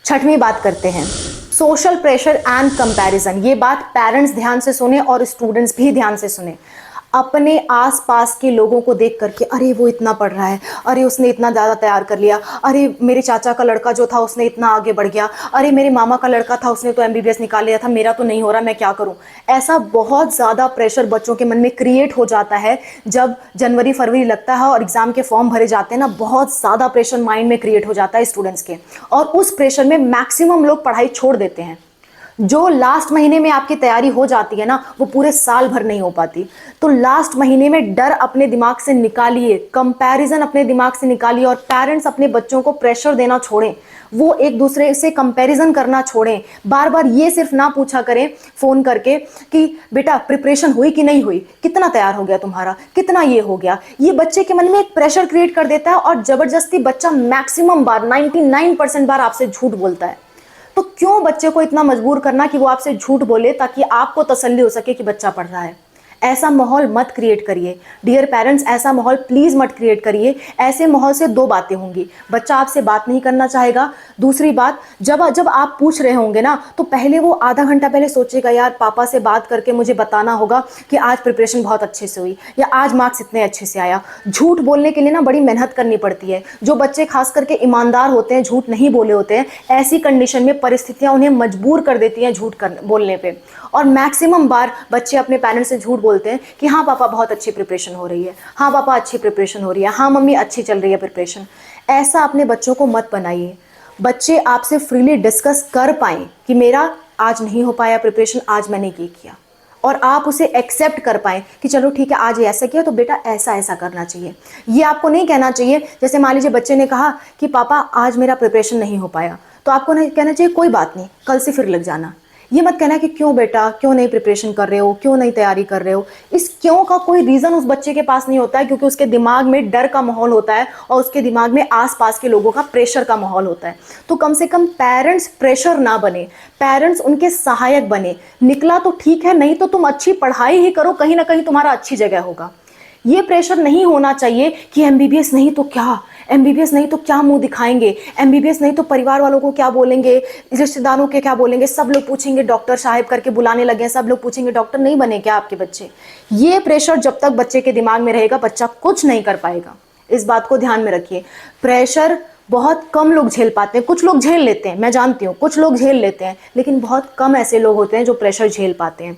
6वीं बात करते हैं, सोशल प्रेशर एंड कंपैरिजन, ये बात पेरेंट्स ध्यान से सुने और स्टूडेंट्स भी ध्यान से सुने। अपने आसपास के लोगों को देख करके, अरे वो इतना पढ़ रहा है, अरे उसने इतना ज़्यादा तैयार कर लिया, अरे मेरे चाचा का लड़का जो था उसने इतना आगे बढ़ गया, अरे मेरे मामा का लड़का था उसने तो एमबीबीएस निकाल लिया था, मेरा तो नहीं हो रहा, मैं क्या करूं। ऐसा बहुत ज़्यादा प्रेशर बच्चों के मन में क्रिएट हो जाता है। जब जनवरी फरवरी लगता है और एग्ज़ाम के फॉर्म भरे जाते हैं ना, बहुत ज़्यादा प्रेशर माइंड में क्रिएट हो जाता है स्टूडेंट्स के, और उस प्रेशर में मैक्सिमम लोग पढ़ाई छोड़ देते हैं। जो लास्ट महीने में आपकी तैयारी हो जाती है ना, वो पूरे साल भर नहीं हो पाती। तो लास्ट महीने में डर अपने दिमाग से निकालिए, कंपैरिजन अपने दिमाग से निकालिए, और पेरेंट्स अपने बच्चों को प्रेशर देना छोड़ें, वो एक दूसरे से कंपैरिजन करना छोड़ें। बार बार ये सिर्फ ना पूछा करें फ़ोन करके कि बेटा प्रिपरेशन हुई कि नहीं हुई, कितना तैयार हो गया तुम्हारा, कितना ये हो गया। ये बच्चे के मन में एक प्रेशर क्रिएट कर देता है, और ज़बरदस्ती बच्चा मैक्सिमम बार 99% बार आपसे झूठ बोलता है। तो क्यों बच्चे को इतना मजबूर करना कि वो आपसे झूठ बोले, ताकि आपको तसल्ली हो सके कि बच्चा पढ़ रहा है। ऐसा माहौल मत क्रिएट करिए डियर पेरेंट्स, ऐसा माहौल प्लीज़ मत क्रिएट करिए। ऐसे माहौल से दो बातें होंगी, बच्चा आपसे बात नहीं करना चाहेगा। दूसरी बात, जब आप पूछ रहे होंगे ना, तो पहले वो आधा घंटा पहले सोचेगा, यार पापा से बात करके मुझे बताना होगा कि आज प्रिपरेशन बहुत अच्छे से हुई, या आज मार्क्स इतने अच्छे से आया। झूठ बोलने के लिए ना बड़ी मेहनत करनी पड़ती है। जो बच्चे खास करके ईमानदार होते हैं, झूठ नहीं बोले होते हैं, ऐसी कंडीशन में परिस्थितियाँ उन्हें मजबूर कर देती हैं झूठ बोलने पर। और मैक्सिमम बार बच्चे अपने पेरेंट्स से झूठ बोलते हैं कि हाँ पापा बहुत अच्छी प्रिपरेशन हो रही है, हाँ पापा अच्छी प्रिपरेशन हो रही है, हाँ मम्मी अच्छी चल रही है प्रिपरेशन। ऐसा अपने बच्चों को मत बनाइए। बच्चे आपसे फ्रीली डिस्कस कर पाएँ कि मेरा आज नहीं हो पाया प्रिपरेशन, आज मैंने ये किया, और आप उसे एक्सेप्ट कर पाएँ कि चलो ठीक है आज ऐसा किया तो बेटा ऐसा ऐसा करना चाहिए। ये आपको नहीं कहना चाहिए, जैसे मान लीजिए बच्चे ने कहा कि पापा आज मेरा प्रिपरेशन नहीं हो पाया, तो आपको नहीं कहना चाहिए कोई बात नहीं कल से फिर लग जाना। ये मत कहना कि क्यों बेटा, क्यों नहीं प्रिपरेशन कर रहे हो, क्यों नहीं तैयारी कर रहे हो। इस क्यों का कोई रीज़न उस बच्चे के पास नहीं होता है, क्योंकि उसके दिमाग में डर का माहौल होता है और उसके दिमाग में आसपास के लोगों का प्रेशर का माहौल होता है। तो कम से कम पेरेंट्स प्रेशर ना बने, पेरेंट्स उनके सहायक बने। निकला तो ठीक है, नहीं तो तुम अच्छी पढ़ाई ही करो, कहीं ना कहीं तुम्हारा अच्छी जगह होगा। ये प्रेशर नहीं होना चाहिए कि एमबीबीएस नहीं तो क्या, एमबीबीएस नहीं तो क्या मुंह दिखाएंगे, एमबीबीएस नहीं तो परिवार वालों को क्या बोलेंगे, रिश्तेदारों के क्या बोलेंगे, सब लोग पूछेंगे, डॉक्टर साहब करके बुलाने लगे, सब लोग पूछेंगे डॉक्टर नहीं बने क्या आपके बच्चे। ये प्रेशर जब तक बच्चे के दिमाग में रहेगा, बच्चा कुछ नहीं कर पाएगा। इस बात को ध्यान में रखिए। प्रेशर बहुत कम लोग झेल पाते हैं, कुछ लोग झेल लेते हैं, मैं जानती हूँ कुछ लोग झेल लेते हैं, लेकिन बहुत कम ऐसे लोग होते हैं जो प्रेशर झेल पाते हैं।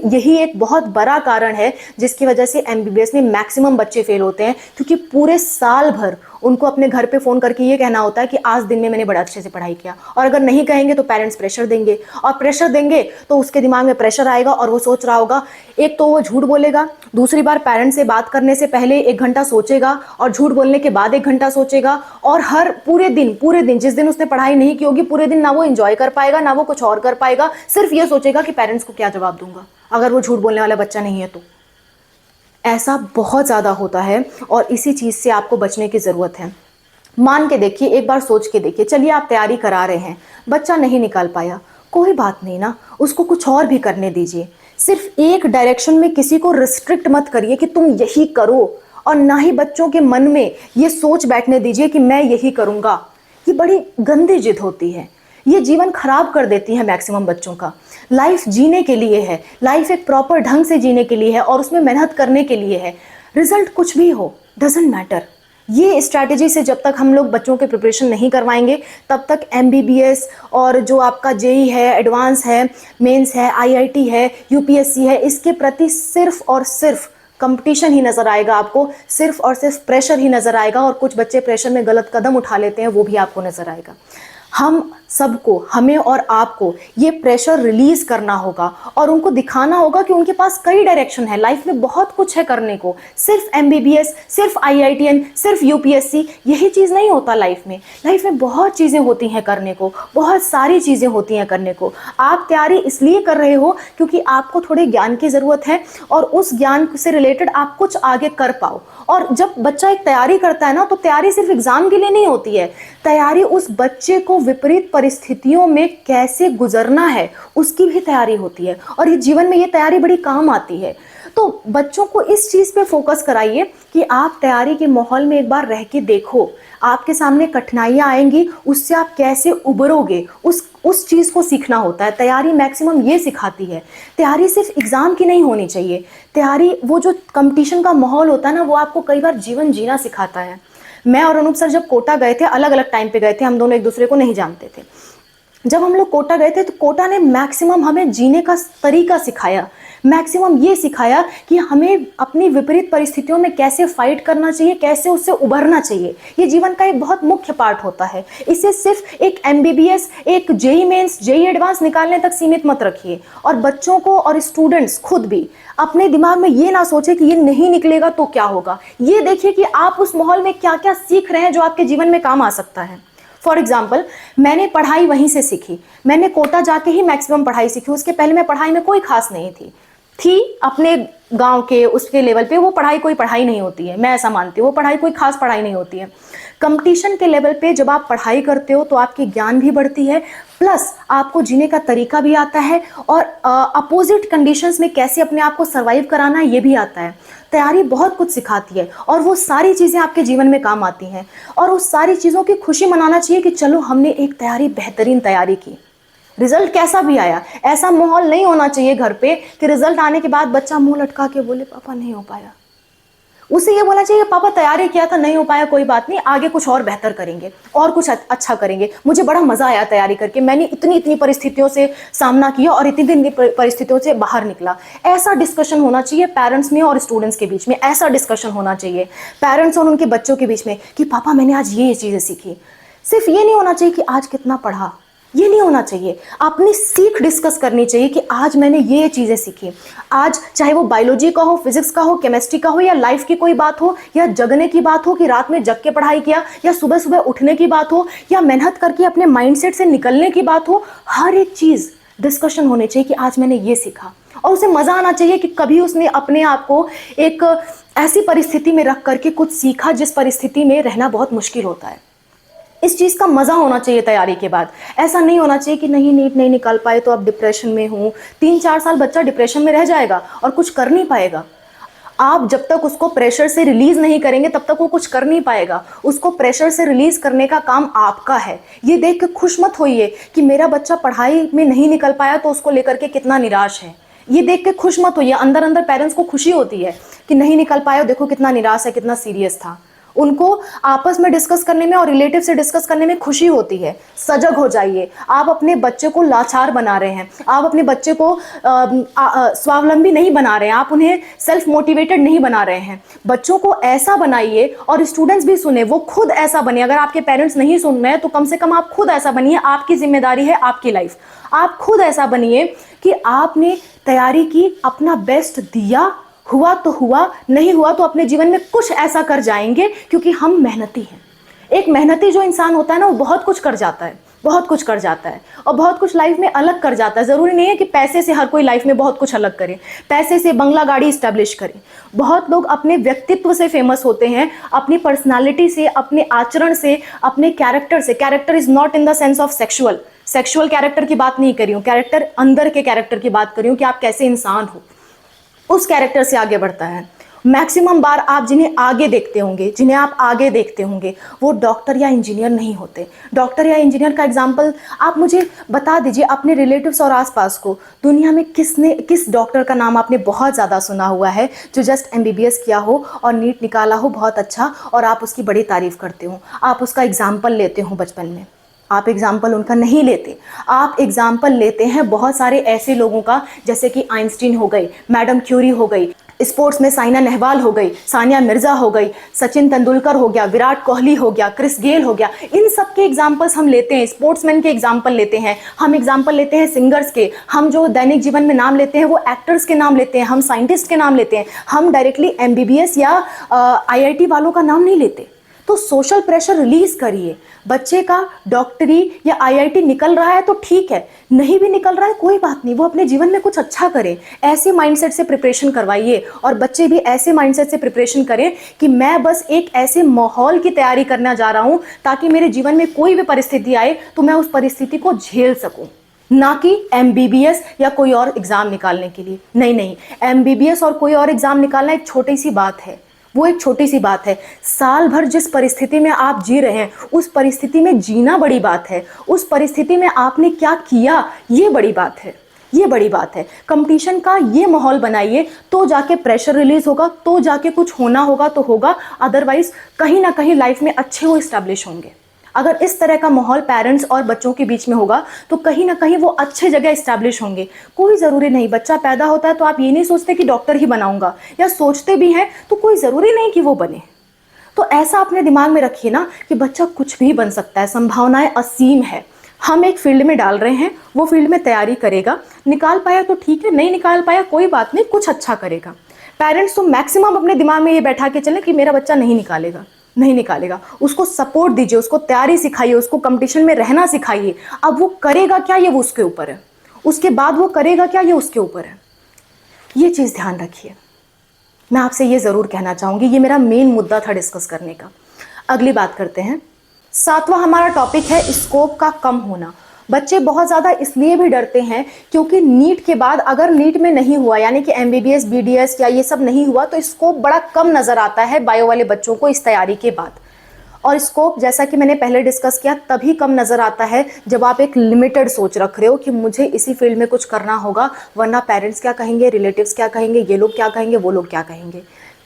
यही एक बहुत बड़ा कारण है जिसकी वजह से एमबीबीएस में मैक्सिमम बच्चे फेल होते हैं, क्योंकि पूरे साल भर उनको अपने घर पे फ़ोन करके ये कहना होता है कि आज दिन में मैंने बड़ा अच्छे से पढ़ाई किया, और अगर नहीं कहेंगे तो पेरेंट्स प्रेशर देंगे, और प्रेशर देंगे तो उसके दिमाग में प्रेशर आएगा, और वो सोच रहा होगा, एक तो वो झूठ बोलेगा, दूसरी बार पेरेंट्स से बात करने से पहले 1 घंटा सोचेगा, और झूठ बोलने के बाद 1 घंटा सोचेगा, और हर पूरे दिन जिस दिन उसने पढ़ाई नहीं की होगी, पूरे दिन ना वो एंजॉय कर पाएगा ना वो कुछ और कर पाएगा, सिर्फ ये सोचेगा कि पेरेंट्स को क्या जवाब दूंगा अगर वो झूठ बोलने वाला बच्चा नहीं है तो। ऐसा बहुत ज़्यादा होता है, और इसी चीज़ से आपको बचने की ज़रूरत है। मान के देखिए, एक बार सोच के देखिए, चलिए आप तैयारी करा रहे हैं, बच्चा नहीं निकाल पाया, कोई बात नहीं ना, उसको कुछ और भी करने दीजिए। सिर्फ एक डायरेक्शन में किसी को रिस्ट्रिक्ट मत करिए कि तुम यही करो, और ना ही बच्चों के मन में ये सोच बैठने दीजिए कि मैं यही करूँगा। ये बड़ी गंदी जिद होती है, ये जीवन खराब कर देती है मैक्सिमम बच्चों का। लाइफ जीने के लिए है, लाइफ एक प्रॉपर ढंग से जीने के लिए है, और उसमें मेहनत करने के लिए है। रिजल्ट कुछ भी हो, डजंट मैटर। ये स्ट्रैटेजी से जब तक हम लोग बच्चों के प्रिपरेशन नहीं करवाएंगे, तब तक एमबीबीएस और जो आपका जेई है, एडवांस है, मेंस है, आईआईटी है, यूपीएससी है, इसके प्रति सिर्फ और सिर्फ कंपटीशन ही नज़र आएगा आपको, सिर्फ और सिर्फ प्रेशर ही नज़र आएगा, और कुछ बच्चे प्रेशर में गलत कदम उठा लेते हैं, वो भी आपको नज़र आएगा। हम सबको, हमें और आपको ये प्रेशर रिलीज करना होगा, और उनको दिखाना होगा कि उनके पास कई डायरेक्शन है, लाइफ में बहुत कुछ है करने को। सिर्फ एमबीबीएस, सिर्फ आईआईटीएन, सिर्फ यूपीएससी, यही चीज़ नहीं होता लाइफ में। लाइफ में बहुत चीज़ें होती हैं करने को, बहुत सारी चीज़ें होती हैं करने को। आप तैयारी इसलिए कर रहे हो क्योंकि आपको थोड़े ज्ञान की ज़रूरत है, और उस ज्ञान से रिलेटेड आप कुछ आगे कर पाओ। और जब बच्चा एक तैयारी करता है ना, तो तैयारी सिर्फ एग्जाम के लिए नहीं होती है, तैयारी उस बच्चे को विपरीत परिस्थितियों में कैसे गुजरना है उसकी भी तैयारी होती है, और ये जीवन में ये तैयारी बड़ी काम आती है। तो बच्चों को इस चीज़ पे फोकस कराइए कि आप तैयारी के माहौल में एक बार रह के देखो, आपके सामने कठिनाइयाँ आएंगी, उससे आप कैसे उबरोगे, उस चीज़ को सीखना होता है। तैयारी मैक्सिमम ये सिखाती है। तैयारी सिर्फ एग्ज़ाम की नहीं होनी चाहिए, तैयारी वो जो कंपटीशन का माहौल होता है ना, वो आपको कई बार जीवन जीना सिखाता है। मैं और अनूप सर जब कोटा गए थे, अलग अलग टाइम पे गए थे, हम दोनों एक दूसरे को नहीं जानते थे। जब हम लोग कोटा गए थे तो कोटा ने मैक्सिमम हमें जीने का तरीका सिखाया, मैक्सिमम ये सिखाया कि हमें अपनी विपरीत परिस्थितियों में कैसे फाइट करना चाहिए, कैसे उससे उभरना चाहिए। ये जीवन का एक बहुत मुख्य पार्ट होता है। इसे सिर्फ एक MBBS, एक JEE मेंस, JEE एडवांस निकालने तक सीमित मत रखिए। और बच्चों को और स्टूडेंट्स खुद भी अपने दिमाग में ये ना सोचे कि ये नहीं निकलेगा तो क्या होगा। ये देखिए कि आप उस माहौल में क्या क्या सीख रहे हैं जो आपके जीवन में काम आ सकता है। फॉर एग्जाम्पल, मैंने पढ़ाई वहीं से सीखी, मैंने कोटा जाके ही मैक्सिमम पढ़ाई सीखी। उसके पहले मैं पढ़ाई में कोई खास नहीं थी अपने गांव के उसके लेवल पे। वो पढ़ाई कोई पढ़ाई नहीं होती है, मैं ऐसा मानती हूँ। वो पढ़ाई कोई खास पढ़ाई नहीं होती है। कंपटीशन के लेवल पे जब आप पढ़ाई करते हो तो आपकी ज्ञान भी बढ़ती है, प्लस आपको जीने का तरीका भी आता है, और अपोजिट कंडीशंस में कैसे अपने आप को सर्वाइव कराना है ये भी आता है। तैयारी बहुत कुछ सिखाती है और वो सारी चीज़ें आपके जीवन में काम आती हैं, और उस सारी चीज़ों की खुशी मनाना चाहिए कि चलो हमने एक बेहतरीन तैयारी की। रिजल्ट कैसा भी आया, ऐसा माहौल नहीं होना चाहिए घर पे कि रिजल्ट आने के बाद बच्चा मुंह लटका के बोले पापा नहीं हो पाया। उसे ये बोलना चाहिए पापा तैयारी किया था, नहीं हो पाया, कोई बात नहीं, आगे कुछ और बेहतर करेंगे और कुछ अच्छा करेंगे। मुझे बड़ा मजा आया तैयारी करके, मैंने इतनी परिस्थितियों से सामना किया और इतनी परिस्थितियों से बाहर निकला। ऐसा डिस्कशन होना चाहिए पेरेंट्स में और स्टूडेंट्स के बीच में। ऐसा डिस्कशन होना चाहिए पेरेंट्स और उनके बच्चों के बीच में कि पापा मैंने आज ये चीजें सीखी। सिर्फ ये नहीं होना चाहिए कि आज कितना पढ़ा, ये नहीं होना चाहिए। अपनी सीख डिस्कस करनी चाहिए कि आज मैंने ये चीज़ें सीखी। आज चाहे वो बायोलॉजी का हो, फिजिक्स का हो, केमिस्ट्री का हो, या लाइफ की कोई बात हो, या जगने की बात हो कि रात में जग के पढ़ाई किया, या सुबह सुबह उठने की बात हो, या मेहनत करके अपने माइंडसेट से निकलने की बात हो, हर एक चीज़ डिस्कशन होनी चाहिए कि आज मैंने ये सीखा। और उसे मज़ा आना चाहिए कि कभी उसने अपने आप को एक ऐसी परिस्थिति में रख करके कुछ सीखा जिस परिस्थिति में रहना बहुत मुश्किल होता है। इस चीज़ का मज़ा होना चाहिए तैयारी के बाद। ऐसा नहीं होना चाहिए कि नहीं नीट नहीं निकाल पाए तो अब डिप्रेशन में हूँ। 3-4 साल बच्चा डिप्रेशन में रह जाएगा और कुछ कर नहीं पाएगा। आप जब तक उसको प्रेशर से रिलीज़ नहीं करेंगे तब तक वो कुछ कर नहीं पाएगा। उसको प्रेशर से रिलीज़ करने का काम आपका है। ये देख के खुश मत होइए कि मेरा बच्चा पढ़ाई में नहीं निकल पाया तो उसको लेकर के कितना निराश है। ये देख के खुश मत होइए। अंदर अंदर पेरेंट्स को खुशी होती है कि नहीं निकल पाया, देखो कितना निराश है, कितना सीरियस था। उनको आपस में डिस्कस करने में और रिलेटिव से डिस्कस करने में खुशी होती है। सजग हो जाइए। आप अपने बच्चे को लाचार बना रहे हैं, आप अपने बच्चे को स्वावलंबी नहीं बना रहे हैं, आप उन्हें सेल्फ मोटिवेटेड नहीं बना रहे हैं। बच्चों को ऐसा बनाइए और स्टूडेंट्स भी सुने, वो खुद ऐसा बने। अगर आपके पेरेंट्स नहीं सुन रहे हैं तो कम से कम आप खुद ऐसा बनिए। आपकी जिम्मेदारी है आपकी लाइफ। आप खुद ऐसा बनिए कि आपने तैयारी की, अपना बेस्ट दिया, हुआ तो हुआ, नहीं हुआ तो अपने जीवन में कुछ ऐसा कर जाएंगे, क्योंकि हम मेहनती हैं। एक मेहनती जो इंसान होता है ना, वो बहुत कुछ कर जाता है, बहुत कुछ कर जाता है और बहुत कुछ लाइफ में अलग कर जाता है। ज़रूरी नहीं है कि पैसे से हर कोई लाइफ में बहुत कुछ अलग करे, पैसे से बंगला गाड़ी इस्टेब्लिश करे। बहुत लोग अपने व्यक्तित्व से फेमस होते हैं, अपनी पर्सनालिटी से, अपने आचरण से, अपने कैरेक्टर से। Character is not in the sense of sexual character की बात नहीं करी हूँ, कैरेक्टर अंदर के कैरेक्टर की बात करी हूँ कि आप कैसे इंसान हो, उस कैरेक्टर से आगे बढ़ता है। मैक्सिमम बार आप जिन्हें आगे देखते होंगे, जिन्हें आप आगे देखते होंगे, वो डॉक्टर या इंजीनियर नहीं होते। डॉक्टर या इंजीनियर का एग्जाम्पल आप मुझे बता दीजिए अपने रिलेटिव्स और आसपास को। दुनिया में किस डॉक्टर का नाम आपने बहुत ज़्यादा सुना हुआ है जो जस्ट MBBS किया हो और नीट निकाला हो बहुत अच्छा, और आप उसकी बड़ी तारीफ करते हो, आप उसका एग्जाम्पल लेते हो बचपन में? आप एग्जाम्पल उनका नहीं लेते, आप एग्जाम्पल लेते हैं बहुत सारे ऐसे लोगों का, जैसे कि आइंस्टीन हो गई, मैडम क्यूरी हो गई, स्पोर्ट्स में साइना नेहवाल हो गई, सानिया मिर्जा हो गई, सचिन तेंदुलकर हो गया, विराट कोहली हो गया, क्रिस गेल हो गया। इन सब के एग्जाम्पल्स हम लेते हैं, स्पोर्ट्समैन के एग्जाम्पल लेते हैं, हम एग्जाम्पल लेते हैं सिंगर्स के, हम जो दैनिक जीवन में नाम लेते हैं वो एक्टर्स के नाम लेते हैं, हम साइंटिस्ट के नाम लेते हैं। हम डायरेक्टली MBBS या IIT वालों का नाम नहीं लेते। तो सोशल प्रेशर रिलीज करिए। बच्चे का डॉक्टरी या IIT निकल रहा है तो ठीक है, नहीं भी निकल रहा है कोई बात नहीं, वो अपने जीवन में कुछ अच्छा करे। ऐसे माइंडसेट से प्रिपरेशन करवाइए और बच्चे भी ऐसे माइंडसेट से प्रिपरेशन करें कि मैं बस एक ऐसे माहौल की तैयारी करना जा रहा हूँ ताकि मेरे जीवन में कोई भी परिस्थिति आए तो मैं उस परिस्थिति को झेल सकूँ। ना कि एमबीबीएस या कोई और एग्जाम निकालने के लिए। नहीं नहीं, एमबीबीएस और कोई और एग्जाम निकालना एक छोटी सी बात है, वो एक छोटी सी बात है। साल भर जिस परिस्थिति में आप जी रहे हैं, उस परिस्थिति में जीना बड़ी बात है। उस परिस्थिति में आपने क्या किया, ये बड़ी बात है, ये बड़ी बात है। कंपटीशन का ये माहौल बनाइए, तो जाके प्रेशर रिलीज होगा, तो जाके कुछ होना होगा तो होगा, अदरवाइज कहीं ना कहीं लाइफ में अच्छे वो इस्टेब्लिश होंगे। अगर इस तरह का माहौल पेरेंट्स और बच्चों के बीच में होगा तो कहीं ना कहीं वो अच्छे जगह इस्टेब्लिश होंगे। कोई ज़रूरी नहीं, बच्चा पैदा होता है तो आप ये नहीं सोचते कि डॉक्टर ही बनाऊंगा, या सोचते भी हैं तो कोई ज़रूरी नहीं कि वो बने। तो ऐसा अपने दिमाग में रखिए ना कि बच्चा कुछ भी बन सकता है, संभावनाएं असीम है। हम एक फील्ड में डाल रहे हैं, वो फील्ड में तैयारी करेगा, निकाल पाया तो ठीक है, नहीं निकाल पाया कोई बात नहीं, कुछ अच्छा करेगा। पेरेंट्स तो मैक्सिमम अपने दिमाग में ये बैठा के चले कि मेरा बच्चा नहीं निकालेगा, नहीं निकालेगा। उसको सपोर्ट दीजिए, उसको तैयारी सिखाइए, उसको कंपटीशन में रहना सिखाइए। अब वो करेगा क्या ये वो उसके ऊपर है, उसके बाद वो करेगा क्या ये उसके ऊपर है। ये चीज़ ध्यान रखिए। मैं आपसे ये ज़रूर कहना चाहूँगी, ये मेरा मेन मुद्दा था डिस्कस करने का। अगली बात करते हैं। 7वां हमारा टॉपिक है स्कोप का कम होना। बच्चे बहुत ज़्यादा इसलिए भी डरते हैं क्योंकि नीट के बाद अगर नीट में नहीं हुआ, यानी कि एमबीबीएस बीडीएस या ये सब नहीं हुआ, तो स्कोप बड़ा कम नज़र आता है बायो वाले बच्चों को इस तैयारी के बाद। और स्कोप जैसा कि मैंने पहले डिस्कस किया, तभी कम नज़र आता है जब आप एक लिमिटेड सोच रख रहे हो कि मुझे इसी फील्ड में कुछ करना होगा, वरना पेरेंट्स क्या कहेंगे, रिलेटिव्स क्या कहेंगे, ये लोग क्या कहेंगे, वो लोग क्या कहेंगे।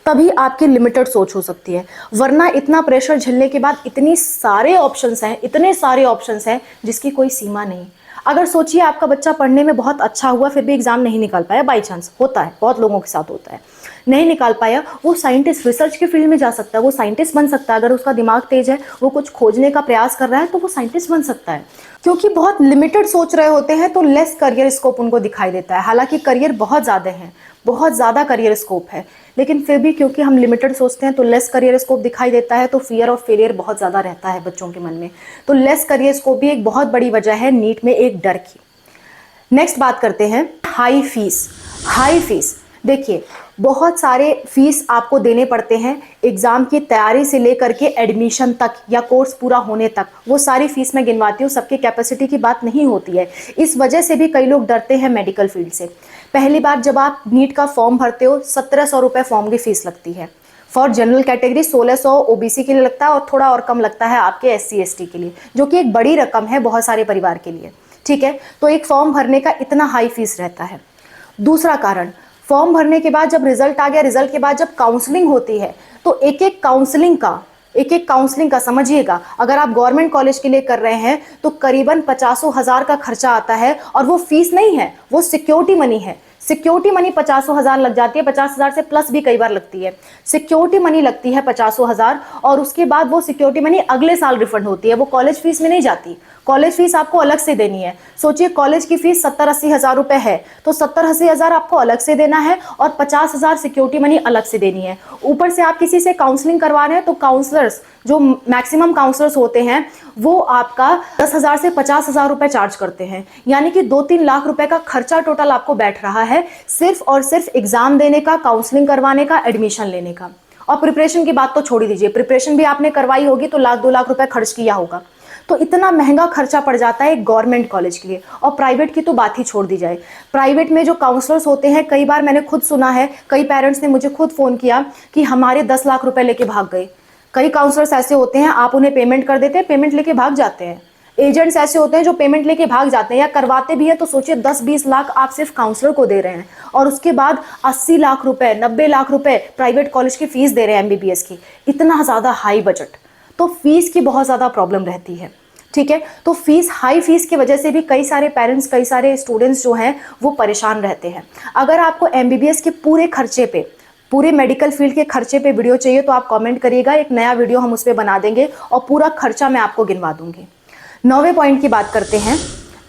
तभी आपकी लिमिटेड सोच हो सकती है, वरना इतना प्रेशर झेलने के बाद इतने सारे ऑप्शंस हैं, इतने सारे ऑप्शंस हैं जिसकी कोई सीमा नहीं। अगर सोचिए आपका बच्चा पढ़ने में बहुत अच्छा हुआ फिर भी एग्जाम नहीं निकाल पाया, बाई चांस होता है, बहुत लोगों के साथ होता है, नहीं निकाल पाया, वो साइंटिस्ट रिसर्च के फील्ड में जा सकता है, वो साइंटिस्ट बन सकता है। अगर उसका दिमाग तेज है, वो कुछ खोजने का प्रयास कर रहा है, तो वो साइंटिस्ट बन सकता है। क्योंकि बहुत लिमिटेड सोच रहे होते हैं तो लेस करियर स्कोप उनको दिखाई देता है। हालांकि करियर बहुत ज़्यादा है, बहुत ज़्यादा करियर स्कोप है, लेकिन फिर भी क्योंकि हम लिमिटेड सोचते हैं तो लेस करियर स्कोप दिखाई देता है, तो फियर ऑफ फेलियर बहुत ज़्यादा रहता है बच्चों के मन में। तो लेस करियर स्कोप भी एक बहुत बड़ी वजह है नीट में एक डर की। नेक्स्ट बात करते हैं हाई फीस। हाई फीस देखिए, बहुत सारे फीस आपको देने पड़ते हैं एग्ज़ाम की तैयारी से लेकर के एडमिशन तक या कोर्स पूरा होने तक। वो सारी फीस मैं गिनवाती हूँ, सबकी कैपेसिटी की बात नहीं होती है। इस वजह से भी कई लोग डरते हैं मेडिकल फील्ड से। पहली बार जब आप नीट का फॉर्म भरते हो, 1700 रुपये फॉर्म की फ़ीस लगती है। फॉर जनरल कैटेगरी 1600 ओबीसी के लिए लगता है, और थोड़ा और कम लगता है आपके एससी एसटी के लिए, जो कि एक बड़ी रकम है बहुत सारे परिवार के लिए। ठीक है, तो एक फॉर्म भरने का इतना हाई फीस रहता है। दूसरा कारण, फॉर्म भरने के बाद जब रिजल्ट आ गया, रिजल्ट के बाद जब काउंसलिंग होती है, तो एक एक काउंसलिंग का समझिएगा, अगर आप गवर्नमेंट कॉलेज के लिए कर रहे हैं तो करीबन 50,000 का खर्चा आता है। और वो फीस नहीं है, वो सिक्योरिटी मनी है। सिक्योरिटी मनी 50,000 लग जाती है, 50,000 से प्लस भी कई बार लगती है। सिक्योरिटी मनी लगती है 50,000, और उसके बाद वो सिक्योरिटी मनी अगले साल रिफंड होती है, वो कॉलेज फीस में नहीं जाती। कॉलेज फीस आपको अलग से देनी है। सोचिए कॉलेज की फीस 70-80 हज़ार रुपये है, तो 70-80 हज़ार आपको अलग से देना है और 50,000 सिक्योरिटी मनी अलग से देनी है। ऊपर से आप किसी से काउंसलिंग करवा रहे हैं तो काउंसलर्स, जो मैक्सिमम काउंसलर्स होते हैं, वो आपका 10,000 से 50,000 रुपये चार्ज करते हैं। यानी कि 2-3 लाख रुपए का खर्चा टोटल आपको बैठ रहा है, सिर्फ और सिर्फ एग्जाम देने का, काउंसलिंग करवाने का, एडमिशन लेने का। और प्रिपरेशन की बात तो छोड़ ही दीजिए, प्रिपरेशन भी आपने करवाई होगी तो 1-2 लाख रुपए खर्च किया होगा। तो इतना महंगा खर्चा पड़ जाता है एक गवर्नमेंट कॉलेज के लिए। और प्राइवेट की तो बात ही छोड़ दी जाए। प्राइवेट में जो काउंसलर्स होते हैं, कई बार मैंने खुद सुना है, कई पेरेंट्स ने मुझे खुद फ़ोन किया कि हमारे 10 लाख रुपए लेके भाग गए। कई काउंसलर्स ऐसे होते हैं, आप उन्हें पेमेंट कर देते हैं, पेमेंट लेके भाग जाते हैं। एजेंट्स ऐसे होते हैं जो पेमेंट लेके भाग जाते हैं, या करवाते भी हैं तो सोचिए 10-20 लाख आप सिर्फ काउंसलर को दे रहे हैं, और उसके बाद 80 लाख रुपए, 90 लाख रुपए प्राइवेट कॉलेज की फीस दे रहे हैं एमबीबीएस की। इतना ज़्यादा हाई बजट, तो फीस की बहुत ज़्यादा प्रॉब्लम रहती है। ठीक है, तो फीस, हाई फीस की वजह से भी कई सारे पेरेंट्स, कई सारे स्टूडेंट्स जो हैं वो परेशान रहते हैं। अगर आपको एमबीबीएस के पूरे खर्चे पे, पूरे मेडिकल फील्ड के खर्चे पे वीडियो चाहिए तो आप कमेंट करिएगा, एक नया वीडियो हम उस पर बना देंगे और पूरा खर्चा मैं आपको गिनवा दूंगी। 9वें पॉइंट की बात करते हैं,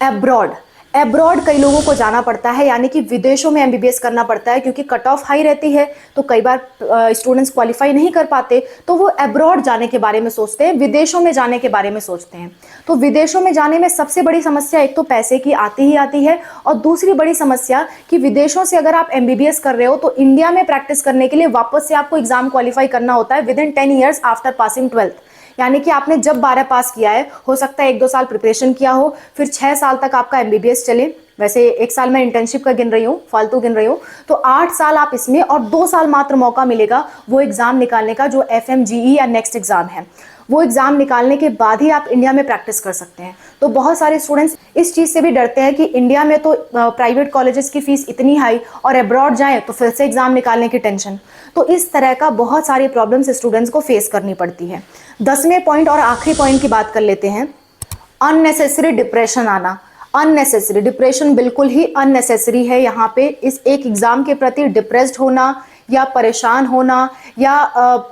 एब्रॉड। एब्रॉड कई लोगों को जाना पड़ता है, यानी कि विदेशों में एमबीबीएस करना पड़ता है, क्योंकि कट ऑफ हाई रहती है तो कई बार स्टूडेंट्स क्वालिफाई नहीं कर पाते, तो वो एब्रॉड जाने के बारे में सोचते हैं, विदेशों में जाने के बारे में सोचते हैं। तो विदेशों में जाने में सबसे बड़ी समस्या एक तो पैसे की आती ही आती है, और दूसरी बड़ी समस्या कि विदेशों से अगर आप एमबीबीएस कर रहे हो तो इंडिया में प्रैक्टिस करने के लिए वापस से आपको एग्जाम क्वालिफाई करना होता है with in 10 years after passing 12th। यानी कि आपने जब 12 पास किया है, हो सकता है 1-2 साल प्रिपरेशन किया हो, फिर 6 साल तक आपका MBBS चले। वैसे 1 साल मैं इंटर्नशिप का गिन रही हूँ, फालतू गिन रही हूँ, तो 8 साल आप इसमें और 2 साल मात्र मौका मिलेगा वो एग्जाम निकालने का जो FMGE या नेक्स्ट एग्जाम है। वो एग्जाम निकालने के बाद ही आप इंडिया में प्रैक्टिस कर सकते हैं। तो बहुत सारे स्टूडेंट्स इस चीज़ से भी डरते हैं कि इंडिया में तो प्राइवेट कॉलेजेस की फीस इतनी हाई और अब्रॉड जाएं तो फिर से एग्जाम निकालने की टेंशन। तो इस तरह का बहुत सारी प्रॉब्लम्स स्टूडेंट्स को फेस करनी पड़ती है। 10वें पॉइंट और आखिरी पॉइंट की बात कर लेते हैं, अननेसेसरी डिप्रेशन आना। अननेसेसरी डिप्रेशन बिल्कुल ही अननेसेसरी है। यहाँ पे इस एक एग्जाम के प्रति डिप्रेस्ड होना या परेशान होना या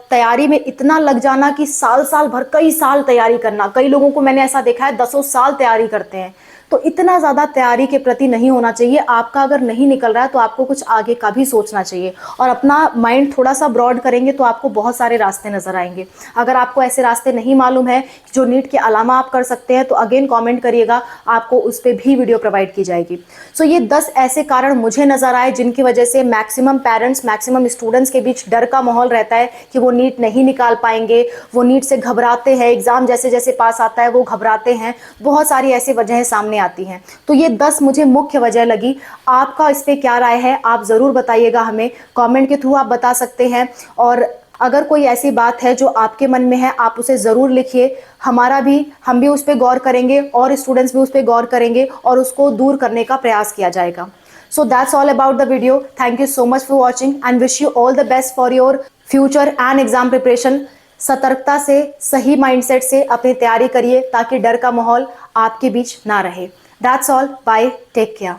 तैयारी में इतना लग जाना कि साल साल भर कई साल तैयारी करना, कई लोगों को मैंने ऐसा देखा है 10 साल तैयारी करते हैं। तो इतना ज़्यादा तैयारी के प्रति नहीं होना चाहिए। आपका अगर नहीं निकल रहा है तो आपको कुछ आगे का भी सोचना चाहिए और अपना माइंड थोड़ा सा ब्रॉड करेंगे तो आपको बहुत सारे रास्ते नजर आएंगे। अगर आपको ऐसे रास्ते नहीं मालूम है जो नीट के अलावा आप कर सकते हैं तो अगेन कमेंट करिएगा, आपको उस पर भी वीडियो प्रोवाइड की जाएगी। सो ये 10 ऐसे कारण मुझे नजर आए जिनकी वजह से मैक्सिमम पेरेंट्स, मैक्सिमम स्टूडेंट्स के बीच डर का माहौल रहता है कि वो नीट नहीं निकाल पाएंगे, वो नीट से घबराते हैं, एग्जाम जैसे जैसे पास आता है वो घबराते हैं। बहुत सारी ऐसी वजहें सामने आती हैं। तो ये 10 मुझे मुख्य वजह लगी। आपका इस पे क्या राय है आप जरूर बताइएगा, हमें कमेंट के थ्रू आप बता सकते हैं। और अगर कोई ऐसी बात है जो आपके मन में है आप उसे ज़रूर लिखिए, हम भी उस पर गौर करेंगे और स्टूडेंट्स भी उस पर गौर करेंगे और उसको दूर करने का प्रयास किया जाएगा। So that's all about the video. Thank you so much for watching and wish you all the best for your future and exam preparation. सतर्कता से, सही माइंडसेट से अपनी तैयारी करिए ताकि डर का माहौल आपके बीच ना रहे। That's all. Bye. Take care.